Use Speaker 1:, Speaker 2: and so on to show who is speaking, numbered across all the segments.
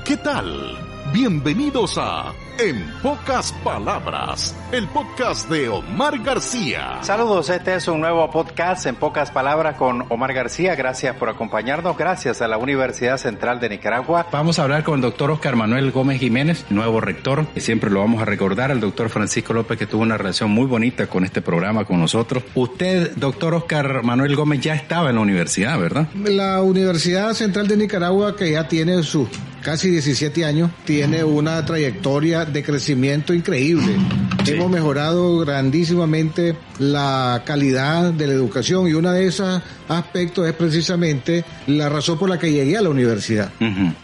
Speaker 1: ¿Qué tal? Bienvenidos a En Pocas Palabras, el podcast de Omar García.
Speaker 2: Saludos, este es un nuevo podcast En Pocas Palabras con Omar García. Gracias por acompañarnos, gracias a la Universidad Central de Nicaragua.
Speaker 3: Vamos a hablar con el doctor Oscar Manuel Gómez Jiménez, nuevo rector, y siempre lo vamos a recordar, al doctor Francisco López, que tuvo una relación muy bonita con este programa, con nosotros. Usted, doctor Oscar Manuel Gómez, ya estaba en la universidad, ¿verdad?
Speaker 4: La Universidad Central de Nicaragua, que ya tiene sus casi 17 años, tiene una trayectoria de crecimiento increíble. Sí. Hemos mejorado grandísimamente la calidad de la educación y uno de esos aspectos es precisamente la razón por la que llegué a la universidad.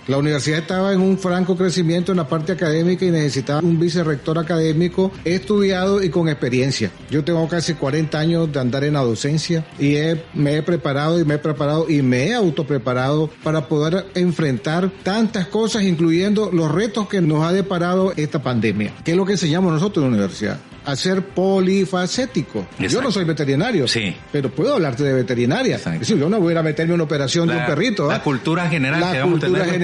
Speaker 4: La universidad estaba en un franco crecimiento en la parte académica y necesitaba un vicerrector académico estudiado y con experiencia. Yo tengo casi 40 años de andar en la docencia y me he preparado y me he autopreparado para poder enfrentar tantas cosas, incluyendo los retos que nos ha deparado esta pandemia. ¿Qué es lo que enseñamos nosotros en la universidad? A ser polifacético. Exacto. Yo no soy veterinario, sí, pero puedo hablarte de veterinaria. Es decir, yo no voy a ir a meterme en una operación de un perrito.
Speaker 3: La cultura general
Speaker 4: que vamos a tener que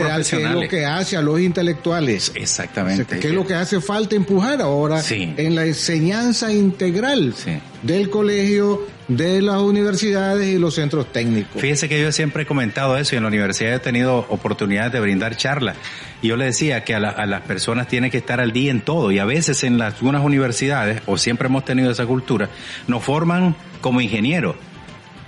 Speaker 4: es lo que hace a los intelectuales.
Speaker 3: Exactamente.
Speaker 4: ¿Qué es lo que hace falta empujar ahora en la enseñanza integral del colegio, de las universidades y los centros técnicos?
Speaker 3: Fíjese que yo siempre he comentado eso y en la universidad he tenido oportunidad de brindar charlas. Y yo le decía que a las personas tienen que estar al día en todo y a veces en algunas universidades, o siempre hemos tenido esa cultura, nos forman como ingenieros.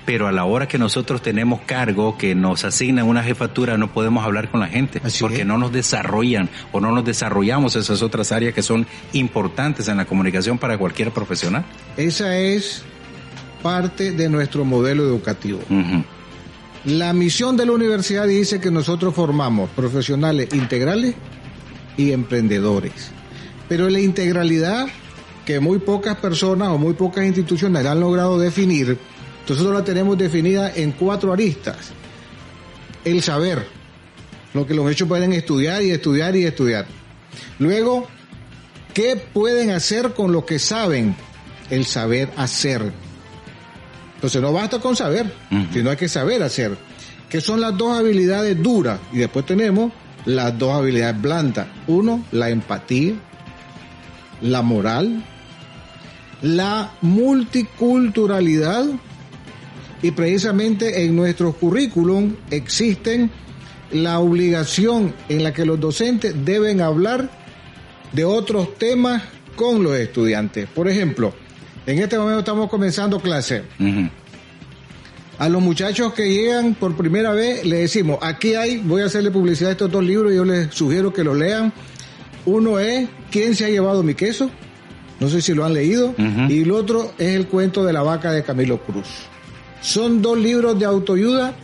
Speaker 3: Pero a la hora que nosotros tenemos cargo, que nos asignan una jefatura, no podemos hablar con la gente. Porque no nos desarrollan o no nos desarrollamos esas otras áreas que son importantes en la comunicación para cualquier profesional.
Speaker 4: Esa es parte de nuestro modelo educativo. La misión de la universidad dice que nosotros formamos profesionales integrales y emprendedores. Pero la integralidad que muy pocas personas o muy pocas instituciones han logrado definir, nosotros la tenemos definida en 4 aristas. El saber, lo que los hechos pueden estudiar y estudiar y estudiar. Luego, ¿qué pueden hacer con lo que saben? El saber hacer. Entonces no basta con saber, sino hay que saber hacer, que son las 2 habilidades duras, y después tenemos las 2 habilidades blandas. 1, la empatía, la moral, la multiculturalidad, y precisamente en nuestros currículum existen la obligación en la que los docentes deben hablar de otros temas con los estudiantes. Por ejemplo, en este momento estamos comenzando clase. A los muchachos que llegan por primera vez les decimos, aquí voy a hacerle publicidad a estos 2 libros y yo les sugiero que los lean. Uno es ¿Quién se ha llevado mi queso? No sé si lo han leído. Y el otro es El cuento de la vaca de Camilo Cruz. Son 2 libros de autoayuda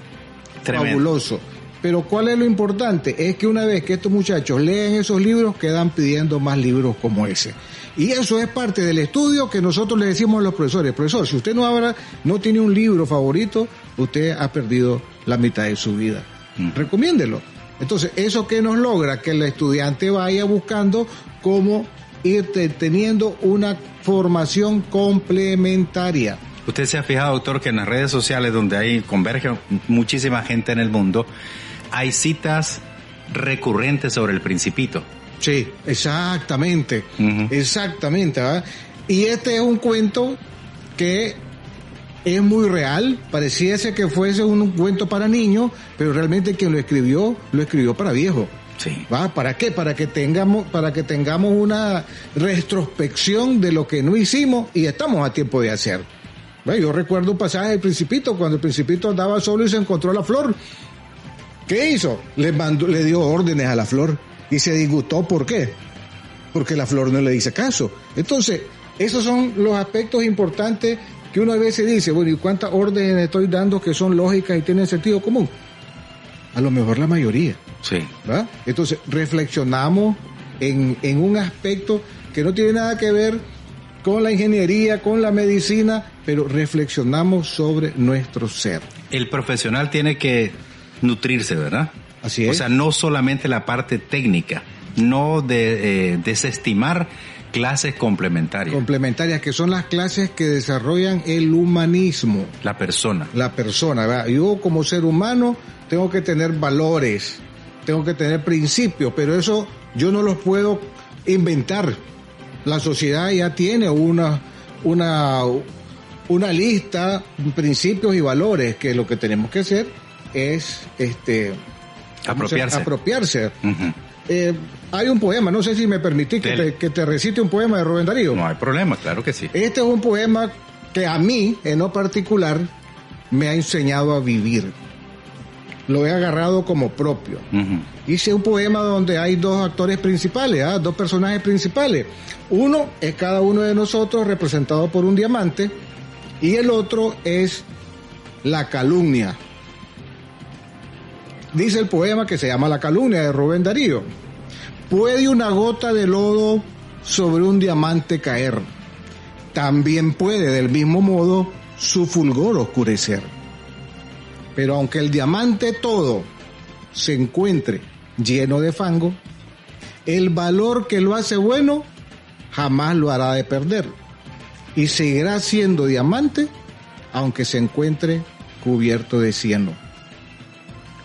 Speaker 4: fabulosos. Pero ¿cuál es lo importante? Es que una vez que estos muchachos leen esos libros, quedan pidiendo más libros como ese. Y eso es parte del estudio que nosotros le decimos a los profesores. Profesor, si usted no tiene un libro favorito, usted ha perdido la mitad de su vida. Recomiéndelo. Entonces, ¿eso qué nos logra? Que el estudiante vaya buscando cómo ir teniendo una formación complementaria.
Speaker 3: Usted se ha fijado, doctor, que en las redes sociales donde converge muchísima gente en el mundo, hay citas recurrentes sobre el Principito.
Speaker 4: Sí, exactamente, exactamente, ¿verdad? Y este es un cuento que es muy real, pareciese que fuese un cuento para niños, pero realmente quien lo escribió para viejos.
Speaker 3: Sí.
Speaker 4: ¿Va? ¿Para qué? Para que tengamos una retrospección de lo que no hicimos y estamos a tiempo de hacer. Bueno, yo recuerdo un pasaje del Principito, cuando el Principito andaba solo y se encontró la flor. ¿Qué hizo? Le dio órdenes a la flor y se disgustó. ¿Por qué? Porque la flor no le dice caso. Entonces, esos son los aspectos importantes que uno a veces dice, bueno, ¿y cuántas órdenes estoy dando que son lógicas y tienen sentido común? A lo mejor la mayoría.
Speaker 3: Sí.
Speaker 4: ¿Va? Entonces, reflexionamos en un aspecto que no tiene nada que ver con la ingeniería, con la medicina, pero reflexionamos sobre nuestro ser.
Speaker 3: El profesional tiene que nutrirse, ¿verdad?
Speaker 4: Así es.
Speaker 3: O sea, no solamente la parte técnica, no desestimar clases complementarias.
Speaker 4: Complementarias, que son las clases que desarrollan el humanismo.
Speaker 3: La persona.
Speaker 4: La persona, ¿verdad? Yo como ser humano tengo que tener valores, tengo que tener principios, pero eso yo no los puedo inventar. La sociedad ya tiene una lista, principios y valores, que lo que tenemos que hacer es apropiarse.
Speaker 3: Uh-huh.
Speaker 4: Hay un poema, no sé si me permitís que te recite un poema de Rubén Darío.
Speaker 3: No hay problema, claro que sí.
Speaker 4: Este es un poema que a mí, en lo particular, me ha enseñado a vivir. Lo he agarrado como propio.
Speaker 3: Uh-huh.
Speaker 4: Hice un poema donde hay dos actores principales, dos personajes principales. Uno es cada uno de nosotros representado por un diamante y el otro es la calumnia. Dice el poema, que se llama La calumnia, de Rubén Darío. Puede una gota de lodo sobre un diamante caer. También puede del mismo modo su fulgor oscurecer. Pero aunque el diamante todo se encuentre lleno de fango, el valor que lo hace bueno jamás lo hará de perder. Y seguirá siendo diamante aunque se encuentre cubierto de cieno.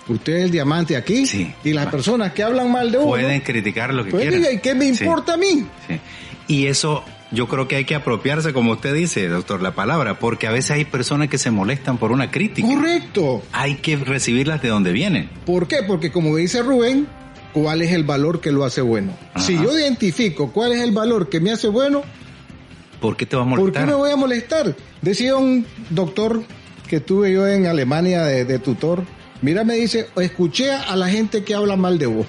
Speaker 4: Usted es el diamante aquí,
Speaker 3: sí,
Speaker 4: y las personas que hablan mal de uno
Speaker 3: pueden criticar lo que
Speaker 4: pues
Speaker 3: quieran.
Speaker 4: ¿Y qué me importa a mí?
Speaker 3: Sí. Y eso yo creo que hay que apropiarse, como usted dice, doctor, la palabra, porque a veces hay personas que se molestan por una crítica.
Speaker 4: Correcto.
Speaker 3: Hay que recibirlas de donde vienen.
Speaker 4: ¿Por qué? Porque como dice Rubén, ¿cuál es el valor que lo hace bueno?
Speaker 3: Ajá.
Speaker 4: Si yo identifico cuál es el valor que me hace bueno,
Speaker 3: ¿por qué te va a molestar?
Speaker 4: ¿por qué me voy a molestar? Decía un doctor que tuve yo en Alemania de tutor, mira, me dice, escuché a la gente que habla mal de vos.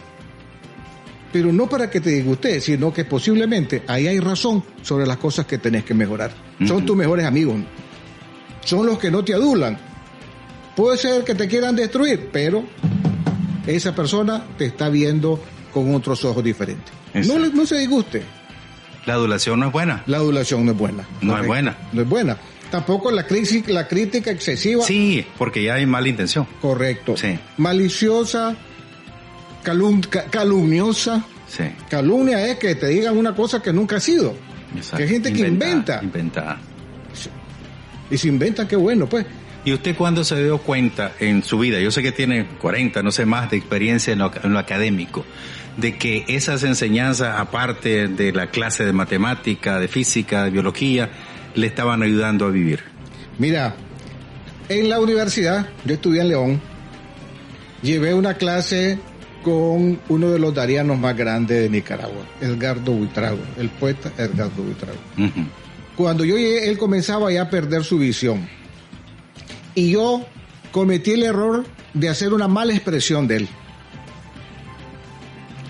Speaker 4: Pero no para que te disguste, sino que posiblemente ahí hay razón sobre las cosas que tenés que mejorar. Uh-huh. Son tus mejores amigos. Son los que no te adulan. Puede ser que te quieran destruir, pero esa persona te está viendo con otros ojos diferentes. No se disguste.
Speaker 3: La adulación no es buena.
Speaker 4: La adulación no es buena.
Speaker 3: No es buena.
Speaker 4: No es buena. Tampoco la crítica excesiva.
Speaker 3: Sí, porque ya hay mala intención.
Speaker 4: Correcto.
Speaker 3: Sí.
Speaker 4: Maliciosa, calumniosa.
Speaker 3: Sí.
Speaker 4: Calumnia es que te digan una cosa que nunca ha sido.
Speaker 3: Exacto.
Speaker 4: Que hay gente que inventa. Y si inventan, qué bueno, pues.
Speaker 3: ¿Y usted cuándo se dio cuenta en su vida, yo sé que tiene 40, no sé más, de experiencia en lo académico, de que esas enseñanzas, aparte de la clase de matemática, de física, de biología, le estaban ayudando a vivir?
Speaker 4: Mira, en la universidad, yo estudié en León, llevé una clase con uno de los darianos más grandes de Nicaragua, Edgardo Buitrago, el poeta Edgardo Buitrago. Uh-huh. Cuando yo llegué, él comenzaba ya a perder su visión. Y yo cometí el error de hacer una mala expresión de él.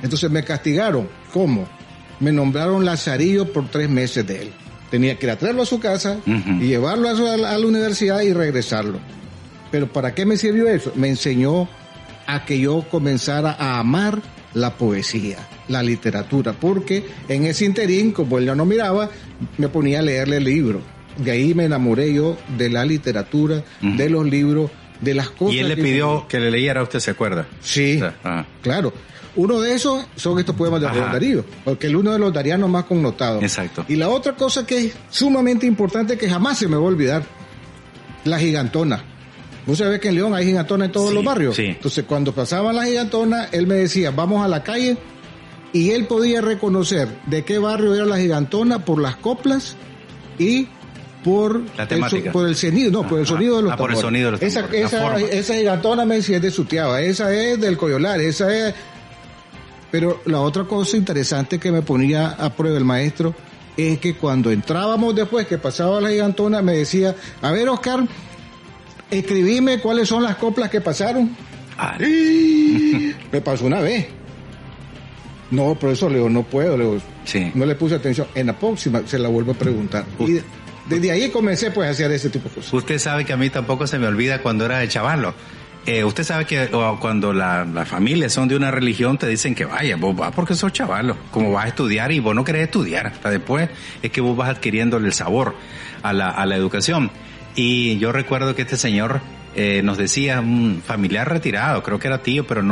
Speaker 4: Entonces me castigaron. ¿Cómo? Me nombraron lazarillo por 3 meses de él. Tenía que ir a traerlo a su casa, uh-huh, y llevarlo a la universidad y regresarlo. Pero ¿para qué me sirvió eso? Me enseñó a que yo comenzara a amar la poesía, la literatura, porque en ese interín, como él ya no miraba, me ponía a leerle el libro. De ahí me enamoré yo de la literatura, uh-huh, de los libros, de las cosas.
Speaker 3: ¿Y él le pidió que le leyera, usted se acuerda?
Speaker 4: Sí, claro. Uno de esos son estos poemas de Rubén Darío, porque es uno de los darianos más connotados.
Speaker 3: Exacto.
Speaker 4: Y la otra cosa que es sumamente importante, que jamás se me va a olvidar, la gigantona. Vos sabés que en León hay gigantonas en todos los barrios.
Speaker 3: Sí.
Speaker 4: Entonces, cuando pasaban las gigantonas, él me decía, vamos a la calle, y él podía reconocer de qué barrio era la gigantona por las coplas y por
Speaker 3: la temática.
Speaker 4: Por el sonido, por el sonido de los tambores.
Speaker 3: Por el sonido de los tambores.
Speaker 4: Esa gigantona me decía es de Sutiaba, esa es del Coyolar, esa es... Pero la otra cosa interesante que me ponía a prueba el maestro es que cuando entrábamos después, que pasaba la gigantona, me decía, a ver, Oscar, escribime cuáles son las coplas que pasaron. Me pasó una vez. No, profesor, le digo, no puedo, le digo,
Speaker 3: sí,
Speaker 4: no le puse atención. En la próxima se la vuelvo a preguntar. Y desde ahí comencé pues a hacer ese tipo de cosas.
Speaker 3: Usted sabe que a mí tampoco se me olvida cuando era de chavalo. Usted sabe que cuando las familias son de una religión te dicen que vaya, vos vas porque sos chavalo, como vas a estudiar y vos no querés estudiar, hasta después es que vos vas adquiriendo el sabor a la educación. Y yo recuerdo que este señor nos decía, un familiar retirado, creo que era tío, pero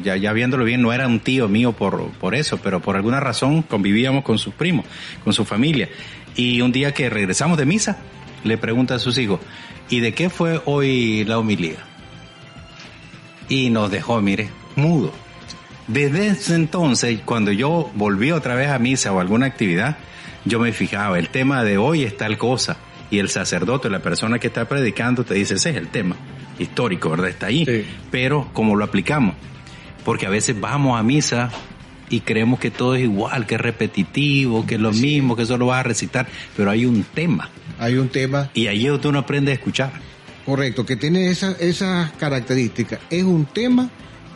Speaker 3: ya viéndolo bien, no era un tío mío por eso, pero por alguna razón convivíamos con sus primos, con su familia. Y un día que regresamos de misa, le pregunta a sus hijos, ¿y de qué fue hoy la homilía? Y nos dejó, mire, mudo. Desde ese entonces, cuando yo volví otra vez a misa o alguna actividad, yo me fijaba, el tema de hoy es tal cosa, y el sacerdote, la persona que está predicando, te dice, ese es el tema histórico, ¿verdad? Está ahí, sí. Pero ¿cómo lo aplicamos? Porque a veces vamos a misa y creemos que todo es igual, que es repetitivo, que es lo mismo, que solo vas a recitar, pero hay un tema.
Speaker 4: Hay un tema.
Speaker 3: Y ahí es donde uno aprende a escuchar.
Speaker 4: Correcto, que tiene esas características. Es un tema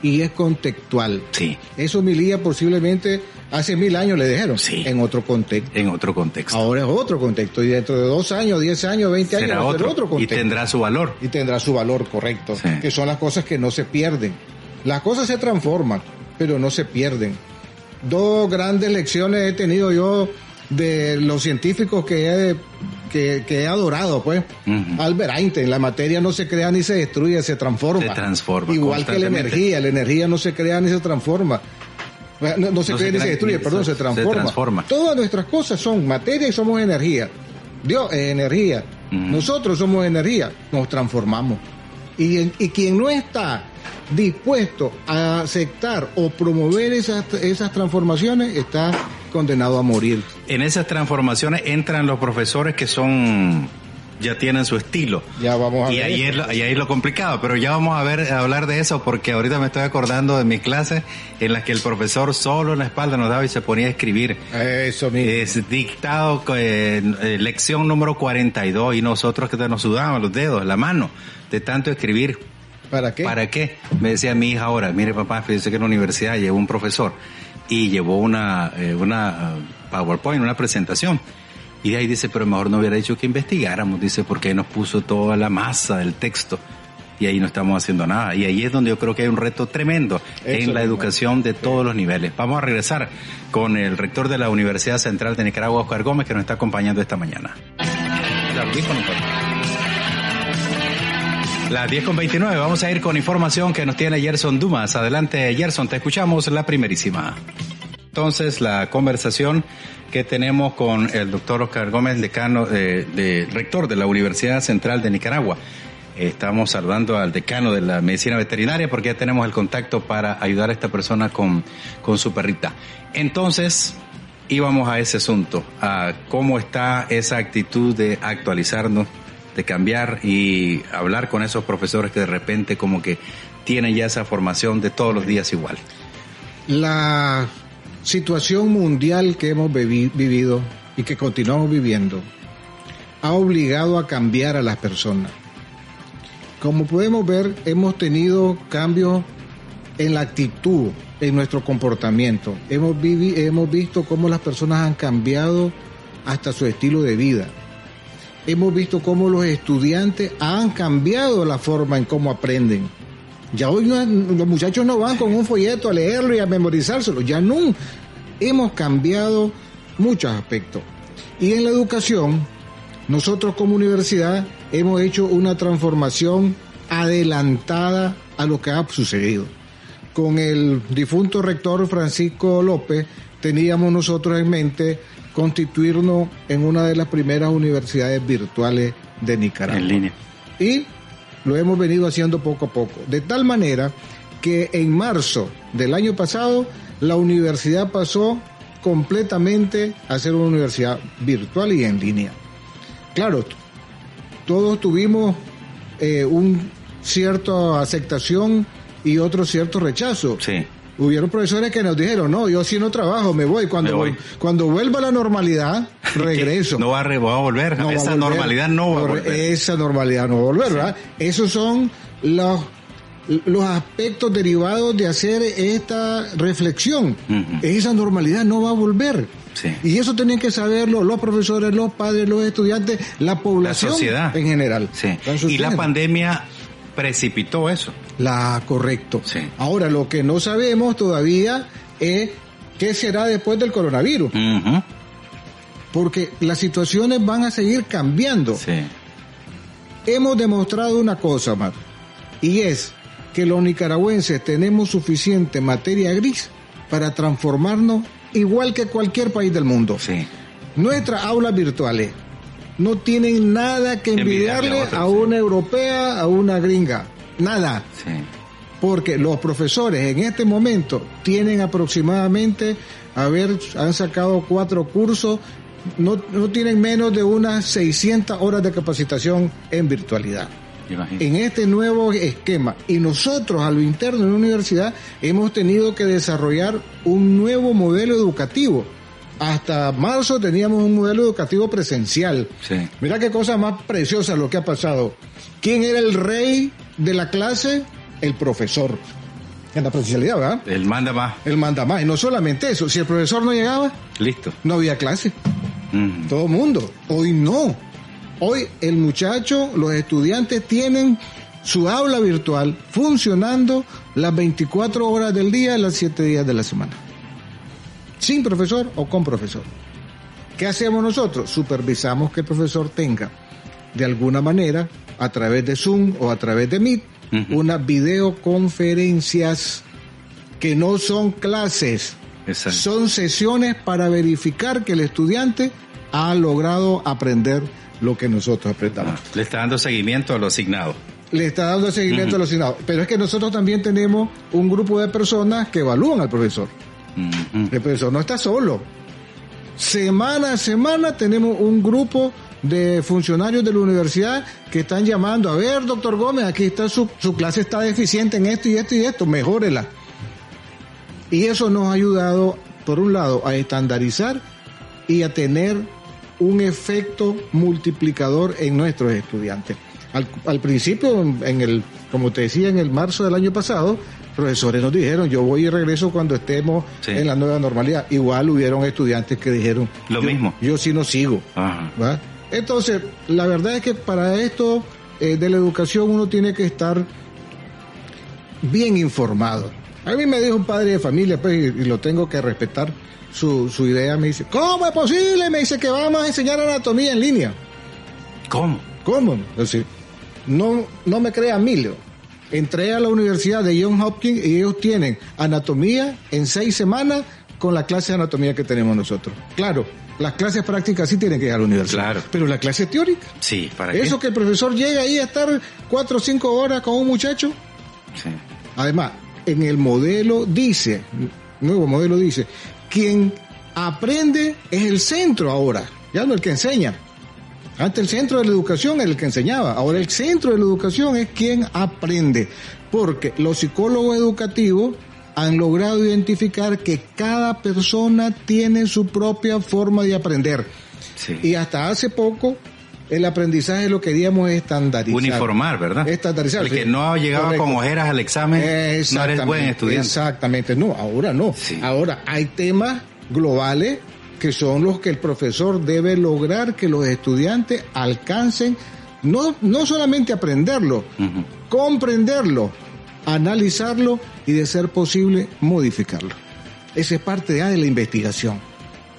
Speaker 4: y es contextual.
Speaker 3: Sí.
Speaker 4: Eso homilía posiblemente hace 1000 años le dijeron.
Speaker 3: Sí.
Speaker 4: En otro contexto.
Speaker 3: En otro contexto.
Speaker 4: Ahora es otro contexto. Y dentro de 2 años, 10 años, 20 años,
Speaker 3: será
Speaker 4: otro contexto.
Speaker 3: Y tendrá su valor.
Speaker 4: Y tendrá su valor, correcto.
Speaker 3: Sí.
Speaker 4: Que son las cosas que no se pierden. Las cosas se transforman, pero no se pierden. 2 grandes lecciones he tenido yo de los científicos que he adorado, pues. Uh-huh. Albert Einstein, la materia no se crea ni se destruye, se transforma.
Speaker 3: Se transforma.
Speaker 4: Igual que la energía no se crea ni se transforma. No se crea ni se destruye, perdón, se transforma. Todas nuestras cosas son materia y somos energía. Dios es energía. Uh-huh. Nosotros somos energía, nos transformamos. Y quien no está dispuesto a aceptar o promover esas transformaciones está condenado a morir.
Speaker 3: En esas transformaciones entran los profesores que ya tienen su estilo.
Speaker 4: Ya vamos a ver.
Speaker 3: Y ahí es lo complicado, pero ya vamos a hablar de eso, porque ahorita me estoy acordando de mis clases en las que el profesor solo en la espalda nos daba y se ponía a escribir.
Speaker 4: Eso mismo.
Speaker 3: Es dictado, lección número 42, y nosotros que nos sudaban los dedos, la mano, de tanto escribir.
Speaker 4: ¿Para qué?
Speaker 3: ¿Para qué? Me decía mi hija ahora, mire papá, fíjese que en la universidad llevó un profesor y llevó una PowerPoint, una presentación. Y de ahí dice, pero mejor no hubiera dicho que investigáramos, dice, porque nos puso toda la masa del texto y ahí no estamos haciendo nada. Y ahí es donde yo creo que hay un reto tremendo en la educación de todos los niveles. Vamos a regresar con el rector de la Universidad Central de Nicaragua, Oscar Gómez, que nos está acompañando esta mañana. Las 10:29, vamos a ir con información que nos tiene Gerson Dumas. Adelante, Gerson, te escuchamos, la primerísima. Entonces, la conversación que tenemos con el doctor Oscar Gómez, decano, rector de la Universidad Central de Nicaragua. Estamos saludando al decano de la medicina veterinaria porque ya tenemos el contacto para ayudar a esta persona con su perrita. Entonces, íbamos a ese asunto, a cómo está esa actitud de actualizarnos, de cambiar y hablar con esos profesores que de repente como que tienen ya esa formación de todos los días igual.
Speaker 4: La situación mundial que hemos vivido y que continuamos viviendo ha obligado a cambiar a las personas. Como podemos ver, hemos tenido cambios en la actitud, en nuestro comportamiento. Hemos visto cómo las personas han cambiado hasta su estilo de vida. Hemos visto cómo los estudiantes han cambiado la forma en cómo aprenden. Ya hoy los muchachos no van con un folleto a leerlo y a memorizárselo. Ya no. Hemos cambiado muchos aspectos. Y en la educación, nosotros como universidad hemos hecho una transformación adelantada a lo que ha sucedido. Con el difunto rector Francisco López, teníamos nosotros en mente constituirnos en una de las primeras universidades virtuales de Nicaragua.
Speaker 3: En línea.
Speaker 4: Y lo hemos venido haciendo poco a poco. De tal manera que en marzo del año pasado, la universidad pasó completamente a ser una universidad virtual y en línea. Claro, todos tuvimos un cierta aceptación y otro cierto rechazo.
Speaker 3: Sí.
Speaker 4: Hubieron profesores que nos dijeron, no, yo sí no trabajo, me voy. Cuando vuelva a la normalidad, regreso.
Speaker 3: No va a volver, esa normalidad no va a volver.
Speaker 4: Esa normalidad no va a volver, sí. ¿Verdad? Esos son los aspectos derivados de hacer esta reflexión. Uh-huh. Esa normalidad no va a volver.
Speaker 3: Sí.
Speaker 4: Y eso tienen que saberlo los profesores, los padres, los estudiantes, la población, la sociedad en general.
Speaker 3: Sí. Y la pandemia precipitó eso.
Speaker 4: Correcto.
Speaker 3: Sí.
Speaker 4: Ahora, lo que no sabemos todavía es qué será después del coronavirus.
Speaker 3: Uh-huh.
Speaker 4: Porque las situaciones van a seguir cambiando.
Speaker 3: Sí.
Speaker 4: Hemos demostrado una cosa, Mar, y es que los nicaragüenses tenemos suficiente materia gris para transformarnos igual que cualquier país del mundo.
Speaker 3: Sí.
Speaker 4: Nuestras aulas virtuales no tienen nada que envidiarle a una europea, a una gringa. Nada.
Speaker 3: Sí.
Speaker 4: porque los profesores en este momento tienen aproximadamente, han sacado 4 cursos, no tienen menos de unas 600 horas de capacitación en virtualidad. Imagínate. En este nuevo esquema, y nosotros a lo interno de la universidad hemos tenido que desarrollar un nuevo modelo educativo. Hasta marzo teníamos un modelo educativo presencial. Sí. Mira qué cosa más preciosa lo que ha pasado. ¿Quién era el rey de la clase? El profesor. En la presencialidad, ¿verdad?
Speaker 3: El manda más.
Speaker 4: El manda más. Y no solamente eso, si el profesor no llegaba,
Speaker 3: listo,
Speaker 4: no había clase. Todo el mundo. Hoy no. Hoy el muchacho, los estudiantes tienen su aula virtual funcionando las 24 horas del día, las 7 días de la semana. Sin profesor o con profesor. ¿Qué hacemos nosotros? Supervisamos que el profesor tenga, de alguna manera, a través de Zoom o a través de Meet, unas videoconferencias que no son clases. Exacto. Son sesiones para verificar que el estudiante ha logrado aprender lo que nosotros aprendamos.
Speaker 3: Le está dando seguimiento a lo asignado.
Speaker 4: Le está dando seguimiento a lo asignado. Pero es que nosotros también tenemos un grupo de personas que evalúan al profesor. El profesor no está solo. Semana a semana tenemos un grupo de funcionarios de la universidad que están llamando, a ver, doctor Gómez, aquí está su clase está deficiente en esto y esto y esto, mejórela. Y eso nos ha ayudado, por un lado, a estandarizar y a tener un efecto multiplicador en nuestros estudiantes. Al principio, como te decía, en el marzo del año pasado, profesores nos dijeron, yo voy y regreso cuando estemos en la nueva normalidad. Igual hubieron estudiantes que dijeron,
Speaker 3: lo mismo.
Speaker 4: Yo sí no sigo. ¿Va? Entonces, la verdad es que para esto de la educación uno tiene que estar bien informado. A mí me dijo un padre de familia, pues, y lo tengo que respetar, su idea. Me dice, ¿cómo es posible? Me dice que vamos a enseñar anatomía en línea.
Speaker 3: ¿Cómo?
Speaker 4: Entonces, no me crea Emilio. Entré a la Universidad de Johns Hopkins y ellos tienen anatomía en 6 semanas con la clase de anatomía que tenemos nosotros. Claro, las clases prácticas sí tienen que ir a la universidad. Claro. Pero la clase teórica.
Speaker 3: Sí, ¿para
Speaker 4: eso
Speaker 3: qué?
Speaker 4: Que el profesor llega ahí a estar 4 o 5 horas con un muchacho.
Speaker 3: Sí.
Speaker 4: Además, en el nuevo modelo dice, quien aprende es el centro ahora, ya no el que enseña. Antes el centro de la educación era el que enseñaba, ahora el centro de la educación es quien aprende, porque los psicólogos educativos han logrado identificar que cada persona tiene su propia forma de aprender. Sí. Y hasta hace poco el aprendizaje lo queríamos estandarizar.
Speaker 3: Uniformar, ¿verdad?
Speaker 4: Estandarizar.
Speaker 3: El que no llegaba con ojeras al examen no eres buen estudiante.
Speaker 4: Exactamente, no, ahora no. Sí. Ahora hay temas globales que son los que el profesor debe lograr que los estudiantes alcancen, no solamente aprenderlo, comprenderlo, analizarlo y, de ser posible, modificarlo. Esa es parte de la investigación,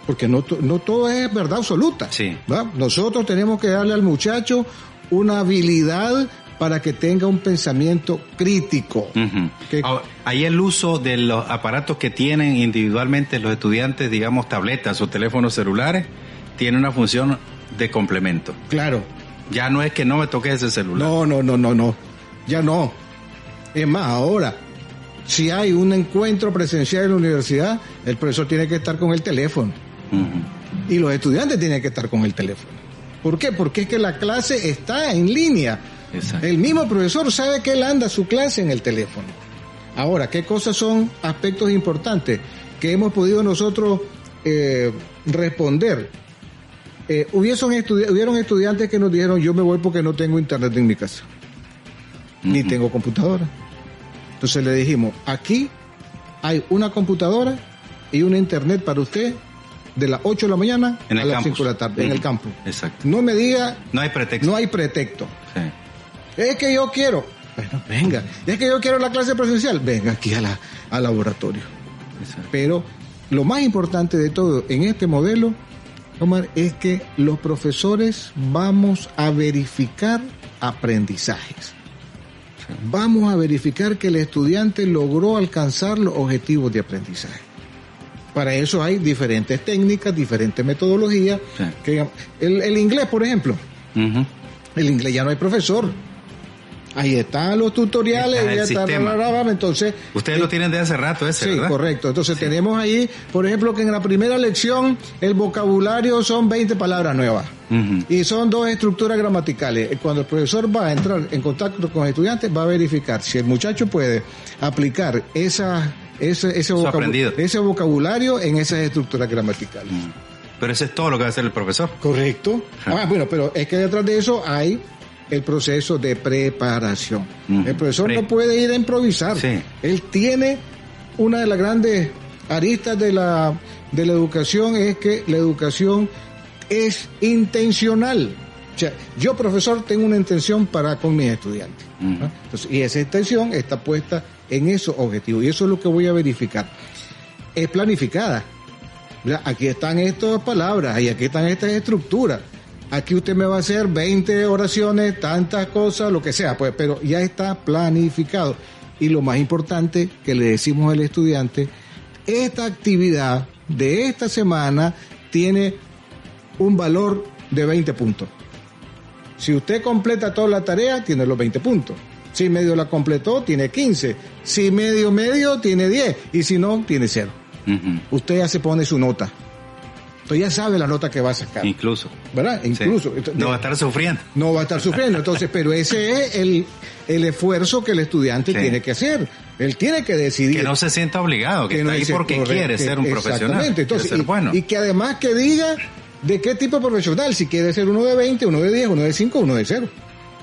Speaker 4: porque no todo es verdad absoluta. Sí. ¿Va? Nosotros tenemos que darle al muchacho una habilidad para que tenga un pensamiento crítico.
Speaker 3: Ahora, ahí el uso de los aparatos que tienen individualmente los estudiantes, digamos tabletas o teléfonos celulares, tiene una función de complemento.
Speaker 4: Claro.
Speaker 3: Ya no es que no me toques ese celular.
Speaker 4: No. Ya no. Es más, ahora, si hay un encuentro presencial en la universidad, el profesor tiene que estar con el teléfono. Y los estudiantes tienen que estar con el teléfono. ¿Por qué? Porque es que la clase está en línea. Exacto. El mismo profesor sabe que él anda su clase en el teléfono. Ahora, ¿qué cosas son aspectos importantes que hemos podido nosotros responder? Hubieron estudiantes que nos dijeron, yo me voy porque no tengo internet en mi casa, ni tengo computadora. Entonces le dijimos, aquí hay una computadora y una internet para usted de las 8 de la mañana a las 5 de la tarde, en el campo.
Speaker 3: Exacto.
Speaker 4: No me diga...
Speaker 3: No hay pretexto.
Speaker 4: No hay pretexto.
Speaker 3: Sí.
Speaker 4: Es que yo quiero... Bueno, venga. Es que yo quiero la clase presencial. Venga aquí al laboratorio. Exacto. Pero lo más importante de todo en este modelo, Omar, es que los profesores vamos a verificar aprendizajes. Sí. Vamos a verificar que el estudiante logró alcanzar los objetivos de aprendizaje. Para eso hay diferentes técnicas, diferentes metodologías. Sí. El inglés, por ejemplo. El inglés ya no hay profesor. Ahí están los tutoriales,
Speaker 3: Está el
Speaker 4: ya está,
Speaker 3: sistema.
Speaker 4: entonces...
Speaker 3: Ustedes lo tienen de hace rato ese,
Speaker 4: Sí,
Speaker 3: ¿verdad?
Speaker 4: correcto. Entonces tenemos ahí, por ejemplo, que en la primera lección el vocabulario son 20 palabras nuevas.
Speaker 3: Ujú.
Speaker 4: Y son 2 estructuras gramaticales. Cuando el profesor va a entrar en contacto con los estudiantes, va a verificar si el muchacho puede aplicar ese vocabulario en esas estructuras gramaticales.
Speaker 3: Pero eso es todo lo que va a hacer el profesor.
Speaker 4: Correcto. Bueno, pero es que detrás de eso hay el proceso de preparación. El profesor no puede ir a improvisar.
Speaker 3: Sí.
Speaker 4: Él tiene una de las grandes aristas de la educación, es que la educación es intencional. O sea, yo, profesor, tengo una intención para con mis estudiantes. ¿No? Entonces, y esa intención está puesta en esos objetivos. Y eso es lo que voy a verificar. Es planificada. Mira, aquí están estas palabras y aquí están estas estructuras. Aquí usted me va a hacer 20 oraciones, tantas cosas, lo que sea, pues, pero ya está planificado. Y lo más importante que le decimos al estudiante, esta actividad de esta semana tiene un valor de 20 puntos. Si usted completa toda la tarea, tiene los 20 puntos. Si medio la completó, tiene 15. Si medio, tiene 10. Y si no, tiene 0. Usted ya se pone su nota. Usted ya sabe la nota que va a sacar.
Speaker 3: Incluso.
Speaker 4: ¿Verdad? Incluso.
Speaker 3: Sí. No va a estar sufriendo.
Speaker 4: No va a estar sufriendo. Entonces, pero ese es el esfuerzo que el estudiante tiene que hacer. Él tiene que decidir.
Speaker 3: Que no se sienta obligado, que está ahí porque quiere ser un profesional.
Speaker 4: Entonces,
Speaker 3: quiere ser bueno.
Speaker 4: Y que además que diga de qué tipo de profesional, si quiere ser uno de 20, uno de 10, uno de 5, uno de 0.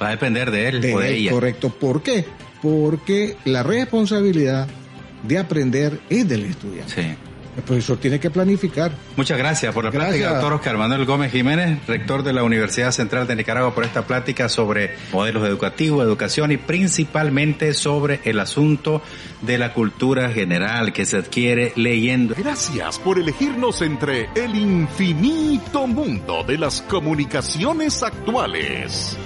Speaker 3: Va a depender de él o de ella.
Speaker 4: Correcto. ¿Por qué? Porque la responsabilidad de aprender es del estudiante.
Speaker 3: Sí.
Speaker 4: El profesor tiene que planificar.
Speaker 3: Muchas gracias por la plática, doctor Oscar Manuel Gómez Jiménez, rector de la Universidad Central de Nicaragua, por esta plática sobre modelos educativos, educación y principalmente sobre el asunto de la cultura general que se adquiere leyendo.
Speaker 1: Gracias por elegirnos entre el infinito mundo de las comunicaciones actuales.